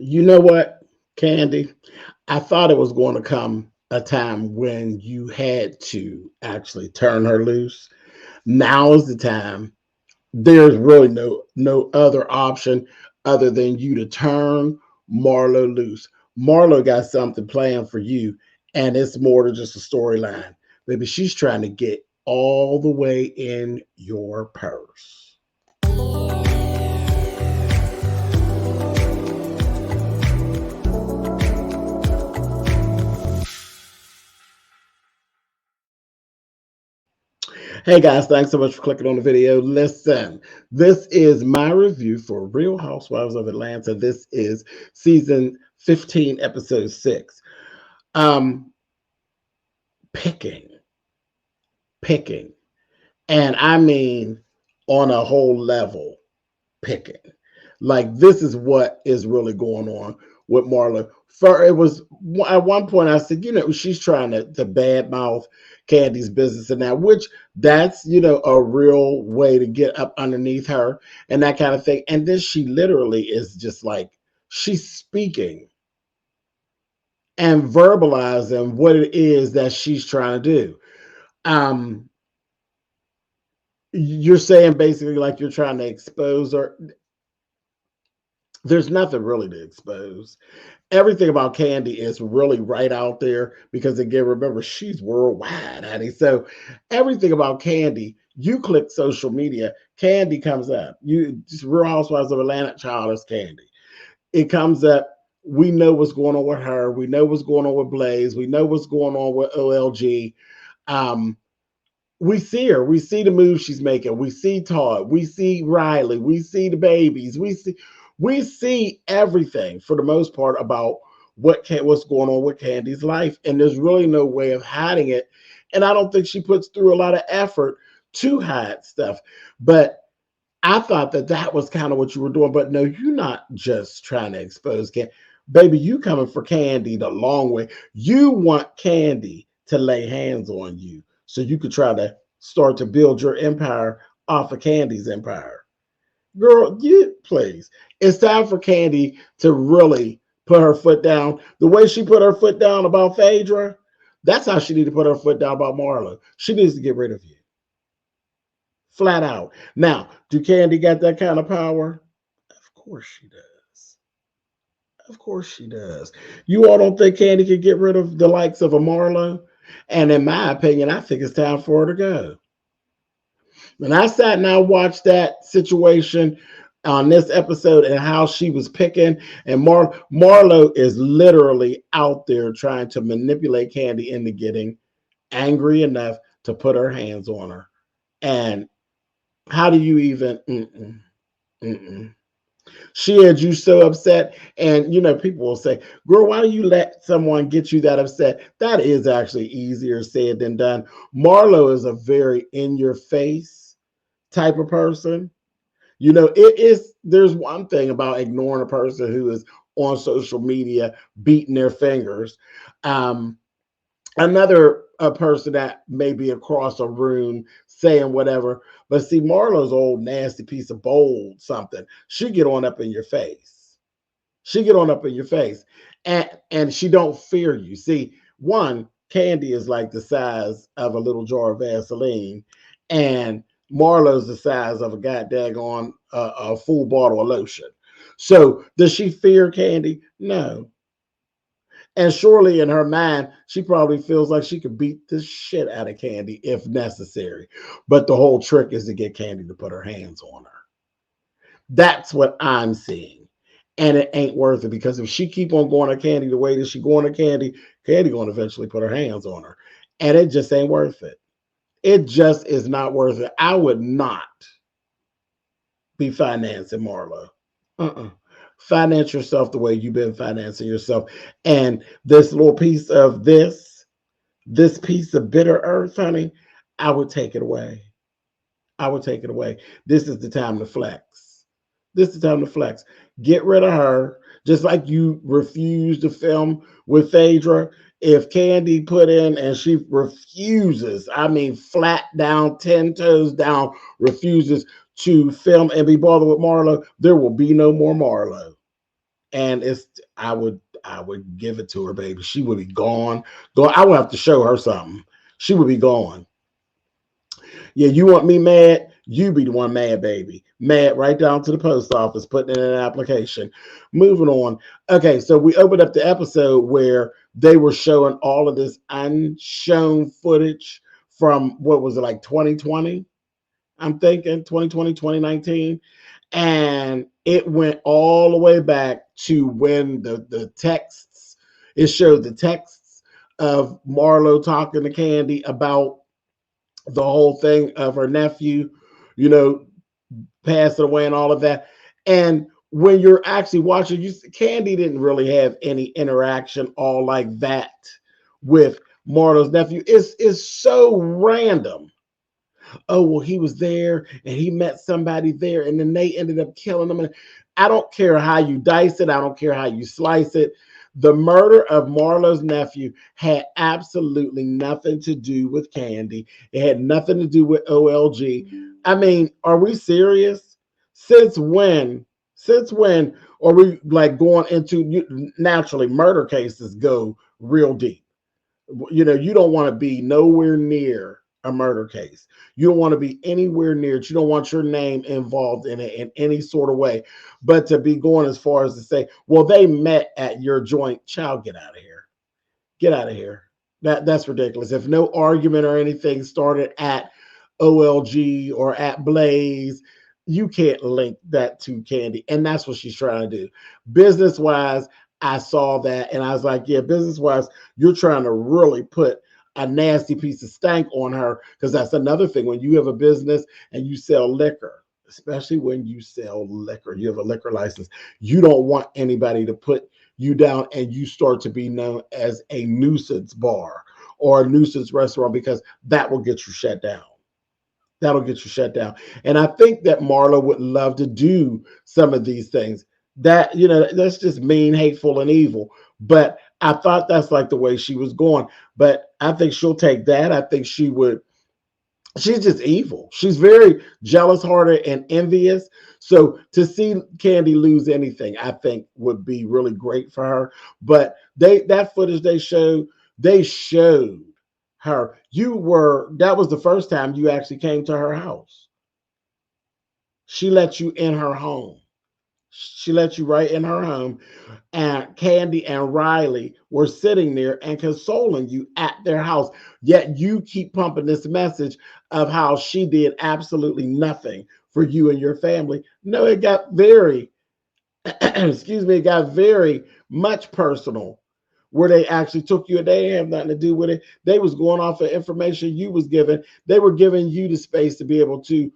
You know what, Candy? I thought it was going to come a time when you had to actually turn her loose. Now is the time. There's really no other option other than you to turn Marlo loose. Marlo got something planned for you, and it's more than just a storyline. Maybe she's trying to get all the way in your purse. Hey guys, thanks so much for clicking on the video. Listen, this is my review for Real Housewives of Atlanta. This is season 15, episode 6. Um, picking, picking. And I mean on a whole level, picking. Like this is what is really going on with Marla. For it was at one point I said, she's trying to badmouth Candy's business and that, which that's a real way to get up underneath her and that kind of thing. And then she literally is just like she's speaking and verbalizing what it is that she's trying to do. Um, you're saying basically like you're trying to expose her. There's nothing really to expose. Everything about Candy is really right out there because again, remember she's worldwide, honey. So everything about Candy, you click social media, Candy comes up. You just Real Housewives of Atlanta, child is Candy. It comes up. We know what's going on with her. We know what's going on with Blaze. We know what's going on with OLG. Um, we see her. We see the moves she's making. We see Todd. We see Riley. We see the babies. We see everything for the most part about what's going on with Candy's life, and there's really no way of hiding it. And I don't think she puts through a lot of effort to hide stuff. But I thought that was kind of what you were doing. But no, you're not just trying to expose Candy. Baby, you coming for Candy the long way. You want Candy to lay hands on you so you could try to start to build your empire off of Candy's empire. Girl, you please. It's time for Candy to really put her foot down. The way she put her foot down about Phaedra, that's how she needs to put her foot down about Marlo. She needs to get rid of you. Flat out. Now, do Candy got that kind of power? Of course she does. Of course she does. You all don't think Candy can get rid of the likes of a Marlo? And in my opinion, I think it's time for her to go. When I sat and I watched that situation on this episode and how she was picking, and Marlo is literally out there trying to manipulate Candy into getting angry enough to put her hands on her. And how do you even? Mm-mm. She had you so upset, and people will say, "Girl, why do you let someone get you that upset?" That is actually easier said than done. Marlo is a very in your face type of person. It is. There's one thing about ignoring a person who is on social media beating their fingers. Um, Another a person that may be across a room saying whatever. But see, Marlo's old nasty piece of bold something. She get on up in your face. She get on up in your face, and she don't fear you. See, one Candy is like the size of a little jar of Vaseline, and Marlo's the size of a goddamn a full bottle of lotion. So does she fear Candy? No. And surely in her mind, she probably feels like she could beat the shit out of Candy if necessary. But the whole trick is to get Candy to put her hands on her. That's what I'm seeing. And it ain't worth it because if she keep on going to Candy the way that she going to Candy, Candy going to eventually put her hands on her. And it just ain't worth it. It just is not worth it. I would not be financing Marlo. Uh-uh. Finance yourself the way you've been financing yourself. And this little piece of this piece of bitter earth, honey, I would take it away. I would take it away. This is the time to flex. This is the time to flex. Get rid of her. Just like you refused to film with Phaedra. If Candy put in and she refuses, I mean flat down, 10 toes down, refuses to film and be bothered with Marlo, there will be no more Marlo. And I would give it to her, baby. She would be gone. Go. I would have to show her something. She would be gone. Yeah, you want me mad? You be the one mad, baby. Mad right down to the post office, putting in an application. Moving on. Okay, so we opened up the episode where they were showing all of this unshown footage from what was it, like 2020? I'm thinking 2020, 2019. And it went all the way back to when the texts, it showed the texts of Marlo talking to Candy about the whole thing of her nephew, you know, passing away and all of that. And when you're actually watching, Candy didn't really have any interaction all like that with Marlo's nephew. It's so random. Oh, well, he was there and he met somebody there, and then they ended up killing him. And I don't care how you dice it, I don't care how you slice it. The murder of Marlo's nephew had absolutely nothing to do with Candy. It had nothing to do with OLG. I mean, are we serious? Since when? Since when are we like going into, naturally murder cases go real deep? You know, you don't want to be nowhere near a murder case. You don't want to be anywhere near it. You don't want your name involved in it in any sort of way. But to be going as far as to say, well, they met at your joint, child, get out of here. Get out of here. That's ridiculous. If no argument or anything started at OLG or at Blaze, you can't link that to Candy. And that's what she's trying to do. Business wise, I saw that and I was like, yeah, business wise, you're trying to really put a nasty piece of stank on her, because that's another thing. When you have a business and you sell liquor, especially when you sell liquor, you have a liquor license, you don't want anybody to put you down and you start to be known as a nuisance bar or a nuisance restaurant, because that will get you shut down. That'll get you shut down. And I think that Marlo would love to do some of these things. That, you know, that's just mean, hateful, and evil. But I thought that's like the way she was going. But I think she'll take that. I think she would. She's just evil. She's very jealous hearted and envious. So to see Candy lose anything, I think would be really great for her. But that footage they showed her. That was the first time you actually came to her house. She let you in her home. She let you right in her home. And Candy and Riley were sitting there and consoling you at their house. Yet you keep pumping this message of how she did absolutely nothing for you and your family. No, it got very, excuse me, it got very much personal, where they actually took you and they didn't have nothing to do with it. They was going off of information you was given. They were giving you the space to be able to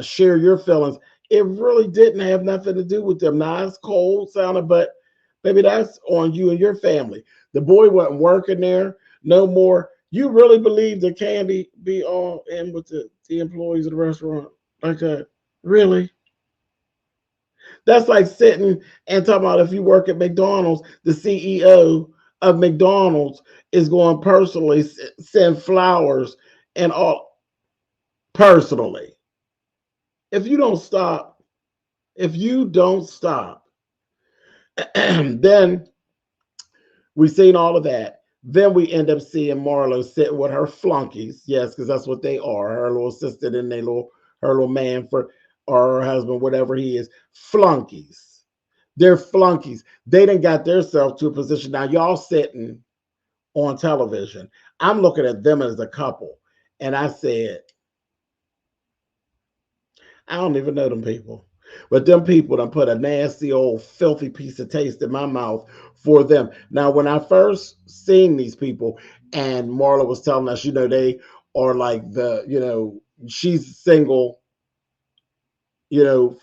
share your feelings. It really didn't have nothing to do with them. Now it's cold sounding, but maybe that's on you and your family. The boy wasn't working there no more. You really believe that Candy be all in with the employees of the restaurant like that? Really? That's like sitting and talking about, if you work at McDonald's, the CEO of McDonald's is going personally send flowers and all personally. If you don't stop, if you don't stop, then we've seen all of that. Then we end up seeing Marlo sitting with her flunkies. Yes, because that's what they are. Her little assistant and her little man for, or her husband, whatever he is. Flunkies. They're flunkies. They done got themselves to a position. Now y'all sitting on television. I'm looking at them as a couple. And I said, I don't even know them people. But them people done put a nasty old filthy piece of taste in my mouth for them. Now, when I first seen these people and Marla was telling us, they are like she's single,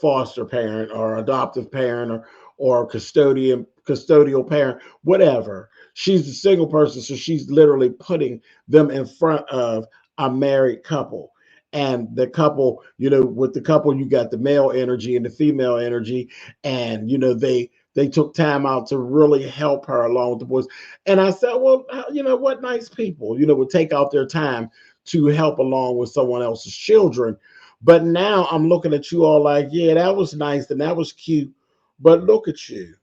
foster parent or adoptive parent or custodial parent, whatever. She's a single person, so she's literally putting them in front of a married couple. And the couple, with the couple, you got the male energy and the female energy, and they took time out to really help her along with the boys. And I said, well, what nice people, would take out their time to help along with someone else's children. But now I'm looking at you all like, yeah, that was nice and that was cute, but look at you.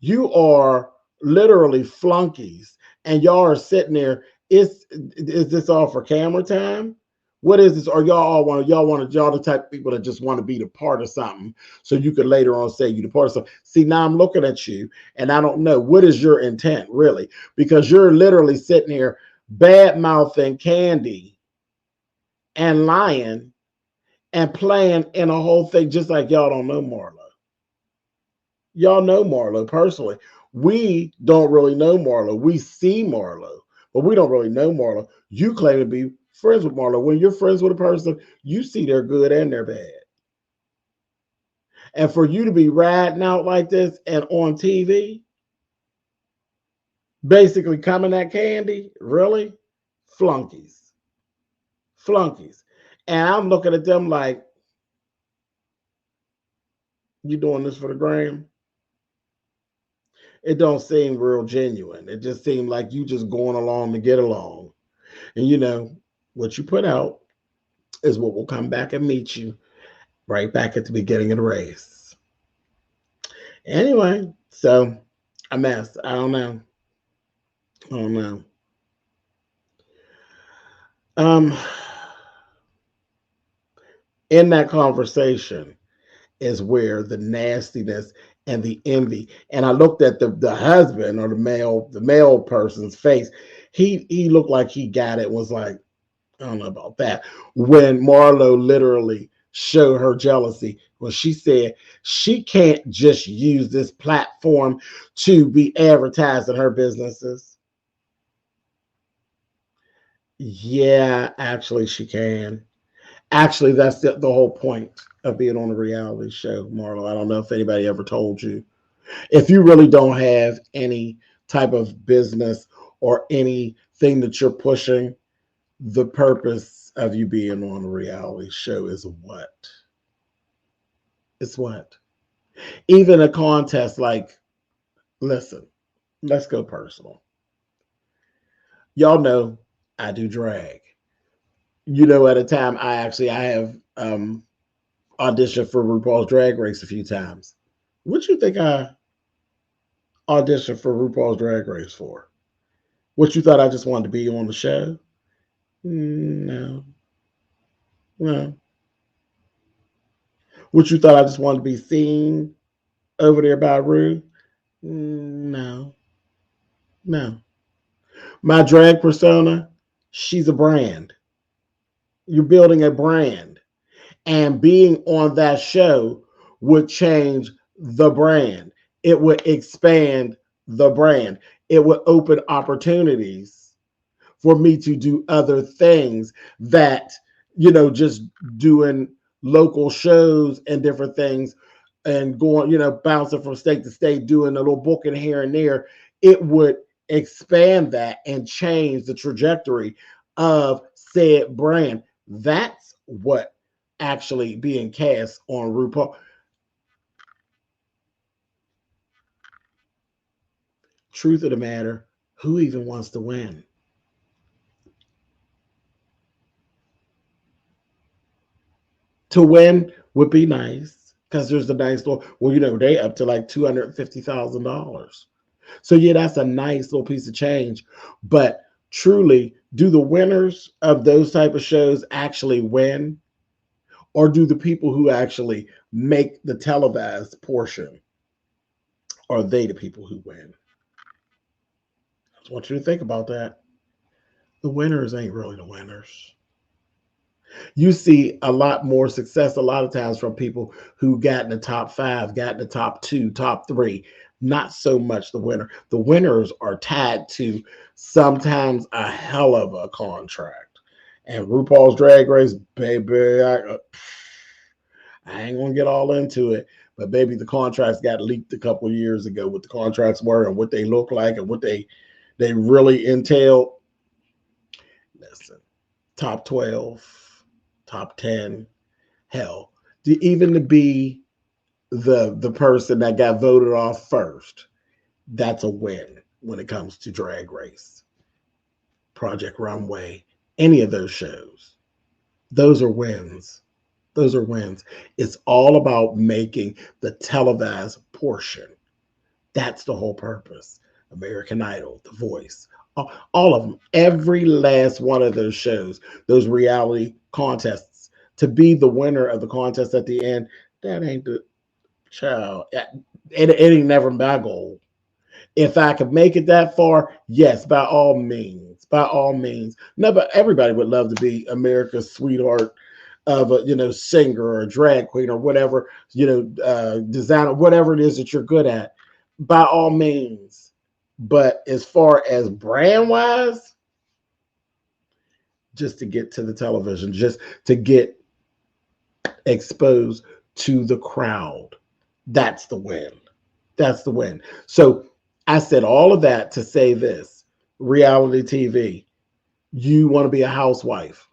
You are literally flunkies, and y'all are sitting there. Is this all for camera time? What is this? Or y'all the type of people that just want to be the part of something so you could later on say you the part of something. See, now I'm looking at you and I don't know what is your intent really, because you're literally sitting here bad mouthing Candy and lying and playing in a whole thing just like y'all don't know Marlo. Y'all know Marlo personally. We don't really know Marlo. We see Marlo, but we don't really know Marlo. You claim to be friends with Marlo. When you're friends with a person, you see their good and their bad. And for you to be riding out like this and on TV, basically coming at Candy, really? Flunkies. Flunkies. And I'm looking at them like, you doing this for the gram? It don't seem real genuine. It just seemed like you just going along to get along. And you know, what you put out is what will come back and meet you right back at the beginning of the race. Anyway, so a mess. I don't know. I don't know. Um, in that conversation is where the nastiness and the envy. And I looked at the husband or the male person's face. He looked like he got it. Was like, I don't know about that. When Marlo literally showed her jealousy when she said she can't just use this platform to be advertising her businesses. Yeah, actually, she can. Actually, that's the whole point of being on a reality show, Marlo. I don't know if anybody ever told you. If you really don't have any type of business or anything that you're pushing, the purpose of you being on a reality show is what? It's what? Even a contest like, listen, let's go personal. Y'all know I do drag. You know, at a time I have auditioned for RuPaul's Drag Race a few times. What you think I auditioned for RuPaul's Drag Race for? What you thought I just wanted to be on the show? No, no. What you thought I just wanted to be seen over there by Ru? No, no. My drag persona, she's a brand. You're building a brand. And being on that show would change the brand. It would expand the brand. It would open opportunities for me to do other things that, just doing local shows and different things and going, bouncing from state to state, doing a little booking here and there. It would expand that and change the trajectory of said brand. That's what actually being cast on RuPaul. Truth of the matter, who even wants to win? To win would be nice because there's a nice little, well, they up to like $250,000. So yeah, that's a nice little piece of change. But truly, do the winners of those type of shows actually win? Or do the people who actually make the televised portion, are they the people who win? I just want you to think about that. The winners ain't really the winners. You see a lot more success a lot of times from people who got in the top five, got in the top two, top three. Not so much the winner. The winners are tied to sometimes a hell of a contract. And RuPaul's Drag Race, baby, I ain't gonna get all into it, but baby, the contracts got leaked a couple of years ago. What the contracts were and what they look like and what they really entail. Listen, top 12, top 10, hell, even to be the person that got voted off first, that's a win when it comes to Drag Race, Project Runway, any of those shows. Those are wins. Those are wins. It's all about making the televised portion That's the whole purpose. American Idol, The Voice, all of them, every last one of those shows, those reality contests, to be the winner of the contest at the end, that ain't the child. It ain't never my goal. If I could make it that far, yes, by all means, by all means. No, but everybody would love to be America's sweetheart of a singer or a drag queen or whatever designer, whatever it is that you're good at. By all means, but as far as brand wise, just to get to the television, just to get exposed to the crowd, that's the win. That's the win. So I said all of that to say this: reality TV. You want to be a housewife.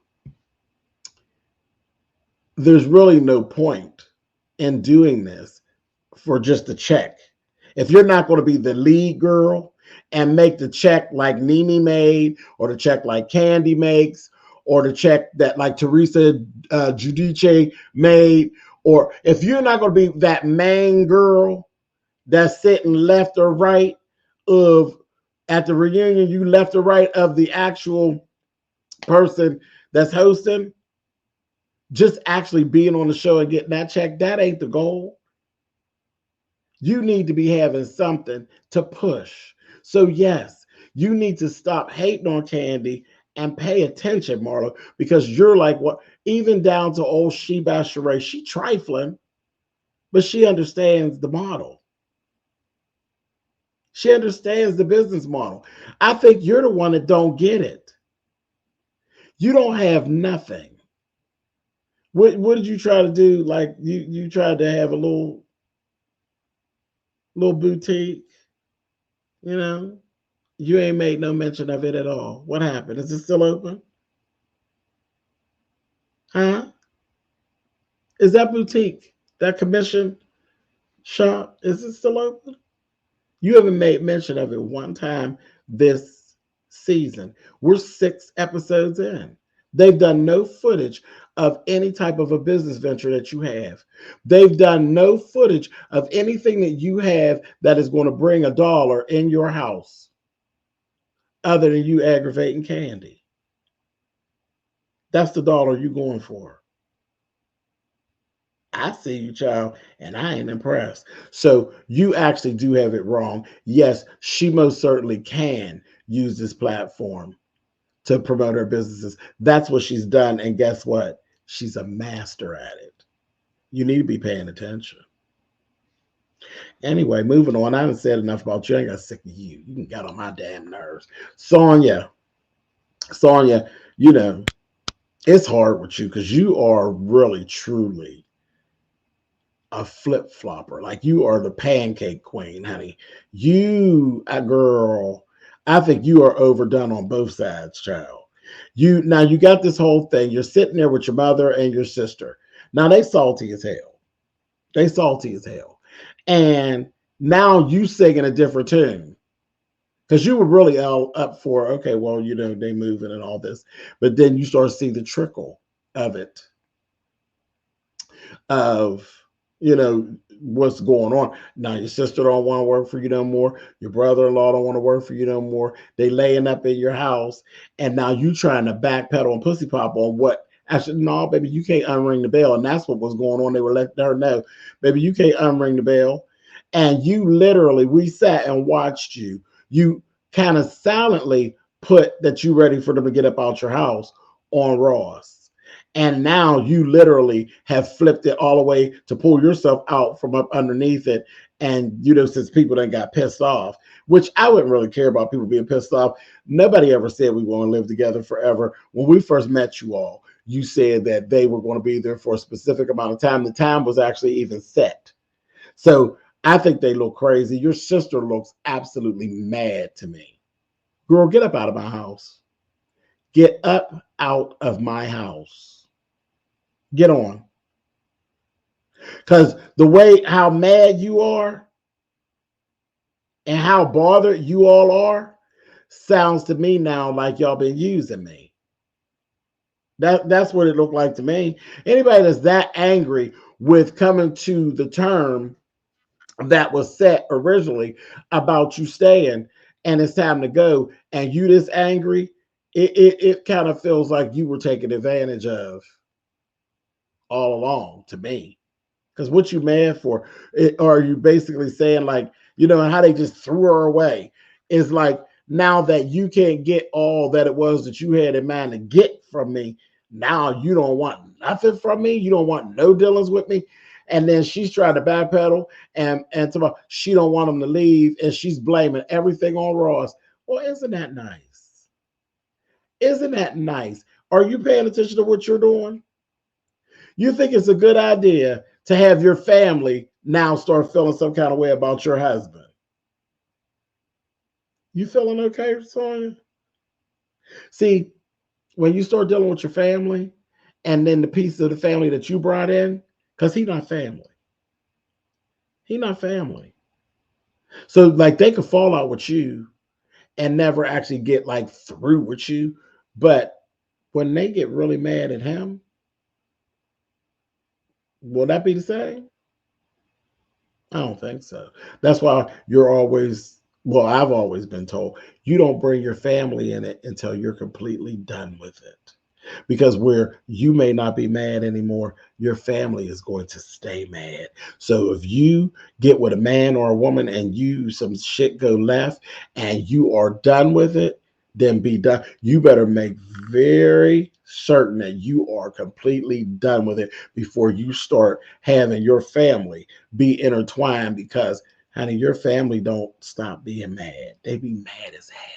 There's really no point in doing this for just a check. If you're not going to be the lead girl and make the check like Nene made, or the check like Candy makes, or the check that like Teresa Giudice made, or if you're not going to be that main girl that's sitting left or right of at the reunion, you left or right of the actual person that's hosting, just actually being on the show and getting that check, that ain't the goal. You need to be having something to push. So yes, you need to stop hating on Candy and pay attention, Marlo, because you're like, what, even down to old Sheba Sheree, she trifling, but she understands the model. She understands the business model. I think you're the one that don't get it. You don't have nothing. What did you try to do? Like you tried to have a little boutique, you know? You ain't made no mention of it at all. What happened? Is it still open? Huh? Is that boutique, that commission shop, is it still open? You haven't made mention of it one time this season. We're 6 episodes in. They've done no footage of any type of a business venture that you have. They've done no footage of anything that you have that is going to bring $1 in your house other than you aggravating Candy. That's the dollar you're going for. I see you, child, and I ain't impressed. So you actually do have it wrong. Yes, she most certainly can use this platform to promote her businesses. That's what she's done. And guess what? She's a master at it. You need to be paying attention. Anyway, moving on. I haven't said enough about you. I got sick of you. You can get on my damn nerves. Sanya, it's hard with you because you are really, truly a flip flopper. Like you are the pancake queen, honey. You, a girl, I think you are overdone on both sides, child. You got this whole thing. You're sitting there with your mother and your sister. Now they salty as hell. They salty as hell. And now you singing a different tune. Because you were really all up for, okay, well, they moving and all this. But then you start to see the trickle of it. Of what's going on. Now your sister don't want to work for you no more. Your brother-in-law don't want to work for you no more. They laying up in your house, and now you trying to backpedal and pussy pop on what. Actually, no, baby, you can't unring the bell. And that's what was going on. They were letting her know, baby, you can't unring the bell. And you literally, we sat and watched you. You kind of silently put that you ready for them to get up out your house on Ross. And now you literally have flipped it all the way to pull yourself out from up underneath it. And, since people done got pissed off, which I wouldn't really care about people being pissed off. Nobody ever said we want to live together forever. When we first met you all, you said that they were going to be there for a specific amount of time. The time was actually even set. So I think they look crazy. Your sister looks absolutely mad to me. Girl, get up out of my house. Get up out of my house. Get on. Because the way how mad you are and how bothered you all are sounds to me now like y'all been using me. That's what it looked like to me. Anybody that's that angry with coming to the term that was set originally about you staying, and it's time to go, and you this angry, it kind of feels like you were taken advantage of all along to me. Because what you mad for? Are you basically saying like, how they just threw her away? Is like now that you can't get all that it was that you had in mind to get from me, now you don't want nothing from me. You don't want no dealings with me. And then she's trying to backpedal and tomorrow she don't want him to leave, and she's blaming everything on Ross. Well, isn't that nice? Isn't that nice? Are you paying attention to what you're doing? You think it's a good idea to have your family now start feeling some kind of way about your husband? You feeling okay, Sanya? See, when you start dealing with your family and then the piece of the family that you brought in, because he's not family. He not family. So like they could fall out with you and never actually get like through with you. But when they get really mad at him, will that be the same? I don't think so. That's why you're always, well, I've always been told you don't bring your family in it until you're completely done with it. Because where you may not be mad anymore, your family is going to stay mad. So if you get with a man or a woman and some shit go left and you are done with it, then be done. You better make very certain that you are completely done with it before you start having your family be intertwined, because honey, your family don't stop being mad. They be mad as hell.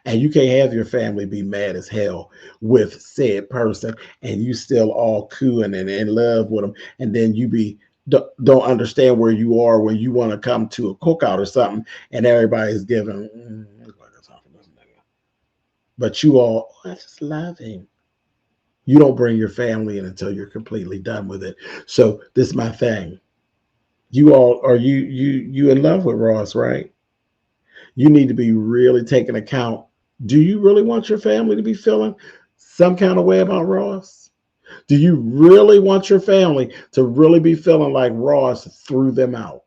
And you can't have your family be mad as hell with said person and you still all cool and in love with them. And then you don't understand where you are when you want to come to a cookout or something and everybody's giving, but you all, I just love him. You don't bring your family in until you're completely done with it. So this is my thing. You all are you in love with Ross, right? You need to be really taking account. Do you really want your family to be feeling some kind of way about Ross? Do you really want your family to really be feeling like Ross threw them out?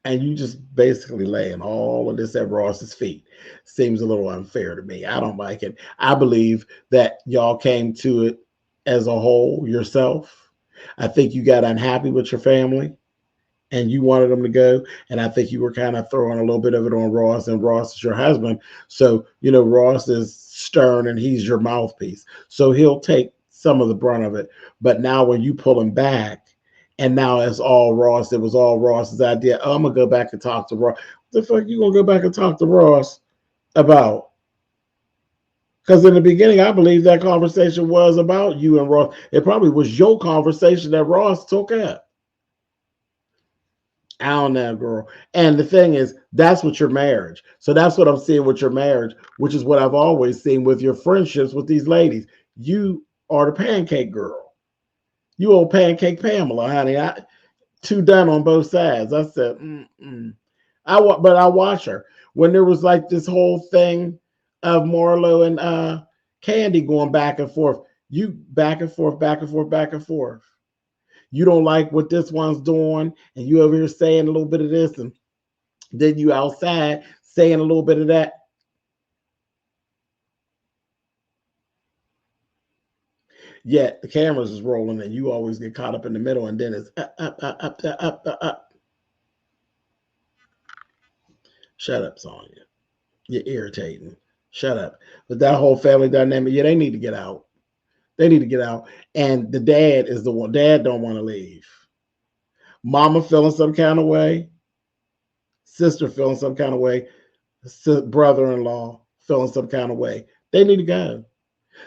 And you just basically laying all of this at Ross's feet. Seems a little unfair to me. I don't like it. I believe that y'all came to it as a whole yourself. I think you got unhappy with your family and you wanted them to go. And I think you were kind of throwing a little bit of it on Ross, and Ross is your husband. So, Ross is stern and he's your mouthpiece. So he'll take some of the brunt of it. But now when you pull him back, and now it's all Ross, it was all Ross's idea. Oh, I'm going to go back and talk to Ross. What the fuck you going to go back and talk to Ross about? Because in the beginning, I believe that conversation was about you and Ross. It probably was your conversation that Ross took up. I don't know, girl. And the thing is, that's what your marriage. So that's what I'm seeing with your marriage, which is what I've always seen with your friendships with these ladies. You are the pancake girl. You old pancake Pamela, honey. Too done on both sides. I said, but I watch her when there was like this whole thing of Marlo and Candy going back and forth. You back and forth, back and forth, back and forth. You don't like what this one's doing, and you over here saying a little bit of this, and then you outside saying a little bit of that. Yet the cameras is rolling, and you always get caught up in the middle, and then it's up. Shut up, Sanya. You're irritating. Shut up. But that whole family dynamic, yeah, they need to get out. They need to get out. And the dad is the one. Dad don't want to leave. Mama feeling some kind of way. Sister feeling some kind of way. Brother-in-law feeling some kind of way. They need to go.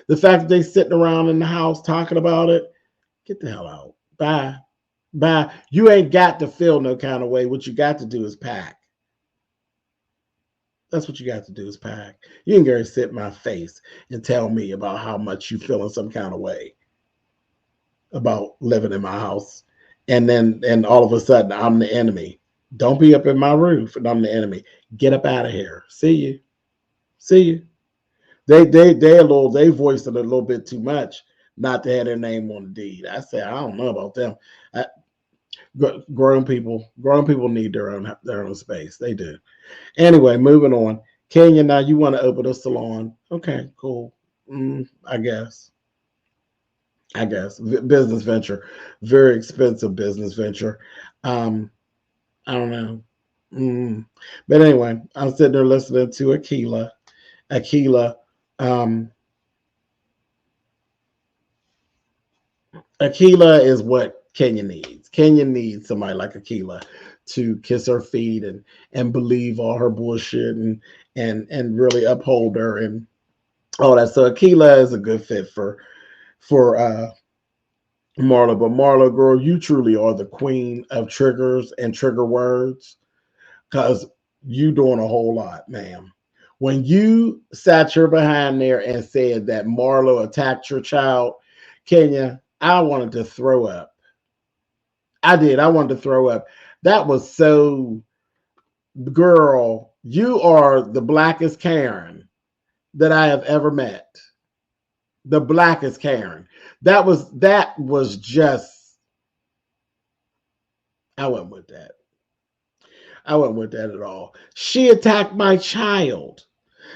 The fact that they sitting around in the house talking about it, get the hell out. Bye. Bye. You ain't got to feel no kind of way. What you got to do is pack. That's what you got to do is pack. You ain't gonna sit in my face and tell me about how much you feel in some kind of way about living in my house. And all of a sudden I'm the enemy. Don't be up in my roof and I'm the enemy. Get up out of here. See you. See you. They voiced it a little bit too much. not to have their name on the deed. I said, I don't know about them. I, grown people need their own space. They do. Anyway, moving on. Kenya, now you want to open a salon? Okay, cool. I guess. Business venture, very expensive business venture. I don't know. But anyway, I'm sitting there listening to Akila. Um, Akila is what Kenya needs. Kenya needs somebody like Akila to kiss her feet and believe all her bullshit and really uphold her and all that. So Akila is a good fit for Marlo. But Marlo, girl, you truly are the queen of triggers and trigger words because you doing a whole lot, ma'am. When you sat your behind there and said that Marlo attacked your child, Kenya, I wanted to throw up. I did. I wanted to throw up. That was so, girl, you are the blackest Karen that I have ever met. The blackest Karen. That was just, I wasn't with that. I wasn't with that at all. She attacked my child.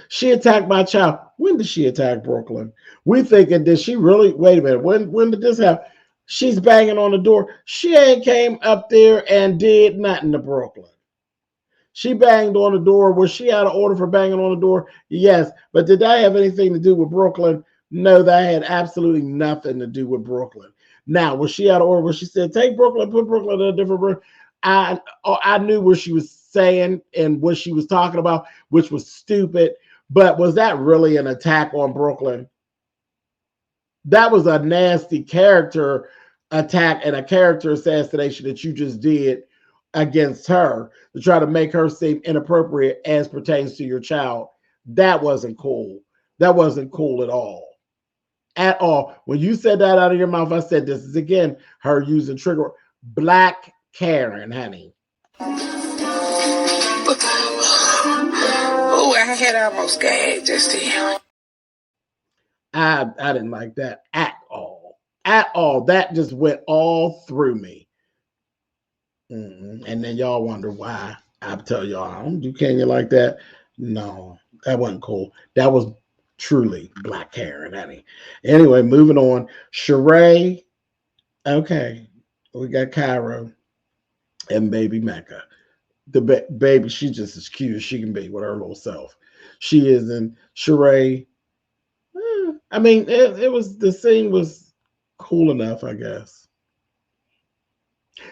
She attacked my child. When did she attack Brooklyn? We thinking, did she really? Wait a minute. When did this happen? She's banging on the door. She ain't came up there and did nothing to Brooklyn. She banged on the door. Was she out of order for banging on the door? Yes. But did that have anything to do with Brooklyn? No, that had absolutely nothing to do with Brooklyn. Now, was she out of order when she said, take Brooklyn, put Brooklyn in a different room? I knew what she was saying and what she was talking about, which was stupid. But was that really an attack on Brooklyn? That was a nasty character attack and a character assassination that you just did against her to try to make her seem inappropriate as pertains to your child. That wasn't cool. That wasn't cool at all. At all. When you said that out of your mouth, I said, this is again her using trigger. Black Karen, honey. Oh, I had almost gagged just then. I didn't like that at all. At all. That just went all through me. And then y'all wonder why I tell y'all, I don't do Kenya like that. No, that wasn't cool. That was truly Black Karen, honey. Anyway, moving on. Sheree. Okay. We got Cairo and baby Mecca. The baby, she's just as cute as she can be with her little self. She is in Sheree. I mean, it was, the scene was cool enough, I guess.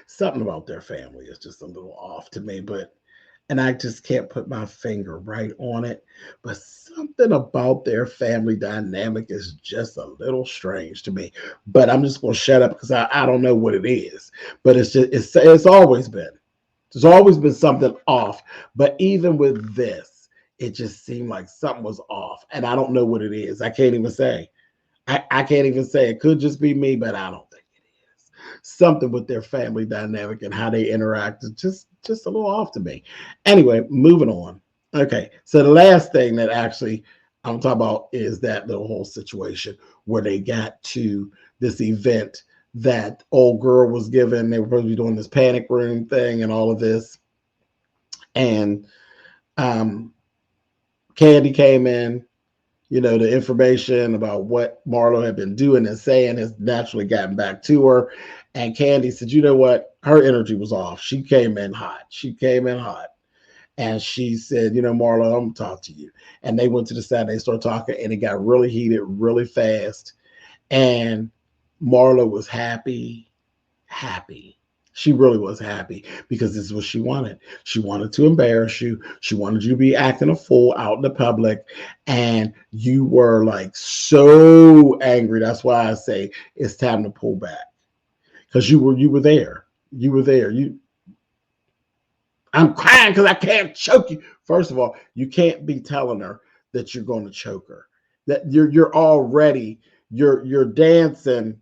Something about their family is just a little off to me, and I just can't put my finger right on it. But something about their family dynamic is just a little strange to me. But I'm just gonna shut up because I don't know what it is. But it's always been. There's always been something off. But even with this, it just seemed like something was off. And I don't know what it is. I can't even say. I can't even say. It could just be me, but I don't think it is. Something with their family dynamic and how they interact is just a little off to me. Anyway, moving on. Okay, so the last thing that actually I'm talking about is that little whole situation where they got to this event that old girl was given. They were supposed to be doing this panic room thing and all of this. And Candy came in. You know, the information about what Marlo had been doing and saying has naturally gotten back to her. And Candy said, you know what? Her energy was off. She came in hot. And she said, you know, Marlo, I'm going to talk to you. And they went to the side. They started talking, and it got really heated really fast. And Marlo was happy. She really was happy because this is what she wanted. She wanted to embarrass you. She wanted you to be acting a fool out in the public. And you were like so angry. That's why I say it's time to pull back. Because you were there. You were there. I'm crying because I can't choke you. First of all, you can't be telling her that you're going to choke her. That you're already, you're dancing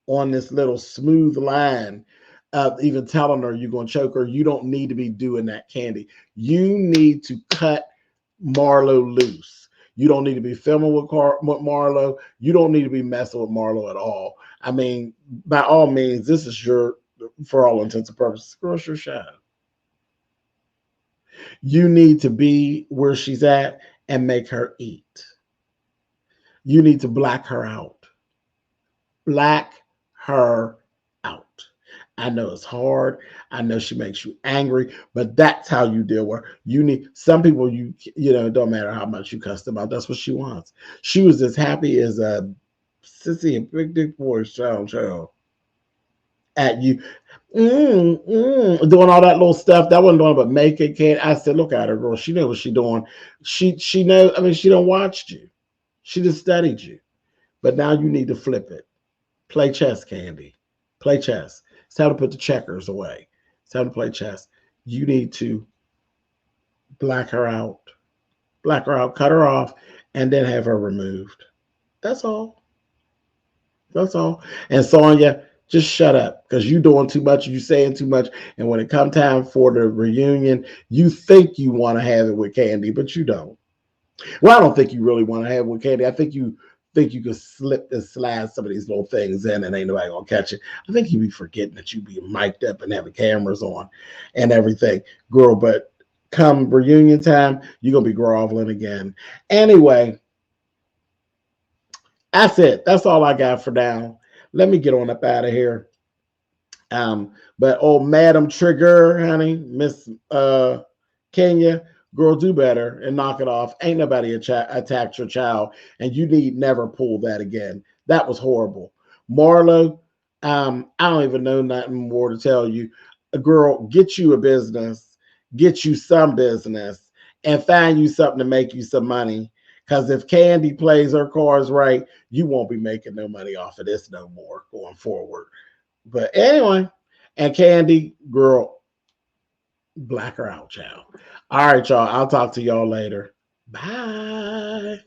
on this little smooth line of even telling her you're going to choke her. You don't need to be doing that, Candy. You need to cut Marlo loose. You don't need to be filming with Marlo. You don't need to be messing with Marlo at all. I mean, by all means, this is your, for all intents and purposes, girl, your shine. You need to be where she's at and make her eat. You need to black her out. Black her out. I know it's hard. I know she makes you angry, but that's how you deal with her. You need some people. It don't matter how much you cuss them out. That's what she wants. She was as happy as a sissy and big dick boy child at you, doing all that little stuff. That wasn't doing but making kid. I said, look at her, girl. She knew what she doing. She knows. I mean, she don't watched you. She just studied you. But now you need to flip it. Play chess, Candy. Play chess. It's time to put the checkers away. It's time to play chess. You need to black her out. Black her out, cut her off, and then have her removed. That's all. That's all. And Sanya, just shut up because you doing too much, you saying too much. And when it come time for the reunion, you think you want to have it with Candy, but you don't. Well, I don't think you really want to have it with Candy. I think you could slip and slide some of these little things in and ain't nobody gonna catch it. I think you be forgetting that you be mic'd up and having cameras on and everything, girl. But come reunion time, you're gonna be groveling again. Anyway, that's it. That's all I got for now. Let me get on up out of here. But old Madam Trigger, honey, Miss Kenya, girl, do better and knock it off. Ain't nobody attacked your child, and you need never pull that again. That was horrible. Marlo, I don't even know nothing more to tell you. Girl, get you a business, get you some business, and find you something to make you some money. Because if Candy plays her cards right, you won't be making no money off of this no more going forward. But anyway, and Candy, girl, black her out, child. All right, y'all. I'll talk to y'all later. Bye.